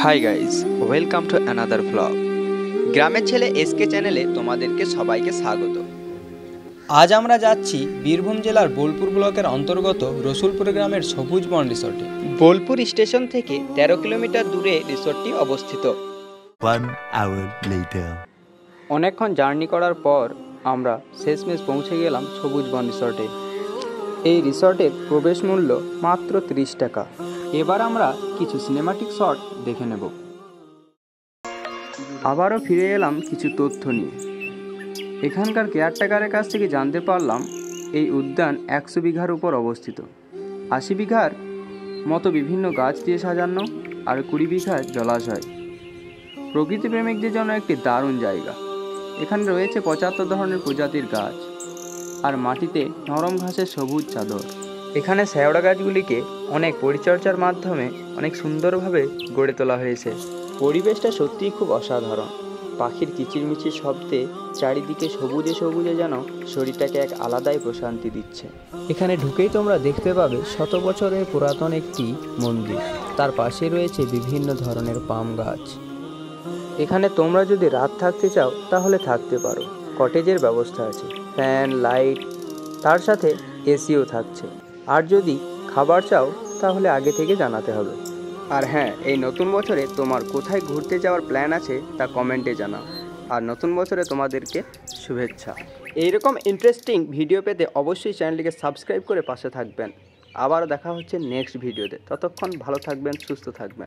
Hi guys, welcome to another vlog. গ্রামের ছেলে SK চ্যানেলে তোমাদেরকে সবাইকে স্বাগত। আজ আমরা যাচ্ছি বীরভূম জেলার বোলপুর ব্লকের অন্তর্গত রসুলপুর গ্রামের সবুজ বন রিসোর্টে। বোলপুর স্টেশন থেকে 13 কিলোমিটার দূরে রিসোর্টটি অবস্থিত। 1 hour later. অনেকক্ষণ জার্নি করার পর আমরা শেষমেশ পৌঁছে গেলাম সবুজ বন রিসোর্টে। এই রিসোর্টের প্রবেশ মূল্য মাত্র 30 টাকা। এবার আমরা কিছু সিনেমাটিক শট দেখে নেব। আবারও ফিরে এলাম কিছু তথ্য নিয়ে। এখানকার কেয়ারটেকারের কাছ থেকে জানতে পারলাম এই উদ্যান 100 বিঘার উপর অবস্থিত। 80 বিঘার মতো বিভিন্ন গাছ দিয়ে সাজানো আর 20 বিঘা জলাশয়। প্রকৃতিপ্রেমিকদের জন্য একটি দারুণ জায়গা। এখানে রয়েছে 75 ধরনের প্রজাতির গাছ আর মাটিতে নরম ঘাসের সবুজ চাদর। এখানে শেওড়া গাছগুলিকে অনেক পরিচর্যার মাধ্যমে অনেক সুন্দরভাবে গড়ে তোলা হয়েছে। পরিবেশটা সত্যিই খুব অসাধারণ। পাখির কিচিরমিচির শব্দে চারিদিকে সবুজে সবুজে যেন শরীরটাকে এক আলাদাই প্রশান্তি দিচ্ছে। এখানে ঢুকেই তোমরা দেখতে পাবে শত বছরের পুরাতন একটি মন্দির। তার পাশে রয়েছে বিভিন্ন ধরনের পাম গাছ। এখানে তোমরা যদি রাত থাকতে চাও তাহলে থাকতে পারো। কটেজের ব্যবস্থা আছে, ফ্যান, লাইট, তার সাথে এসিও থাকছে। আর যদি খাবার চাও তাহলে আগে থেকে জানাতে হবে। আর হ্যাঁ, এই নতুন বছরে তোমার কোথায় ঘুরতে যাওয়ার প্ল্যান আছে তা কমেন্টে জানাও। আর নতুন বছরে তোমাদেরকে শুভেচ্ছা। এইরকম ইন্টারেস্টিং ভিডিও পেতে অবশ্যই চ্যানেলটিকে সাবস্ক্রাইব করে পাশে থাকবেন। আবার দেখা হচ্ছে নেক্সট ভিডিওতে। ততক্ষণ ভালো থাকবেন, সুস্থ থাকবেন।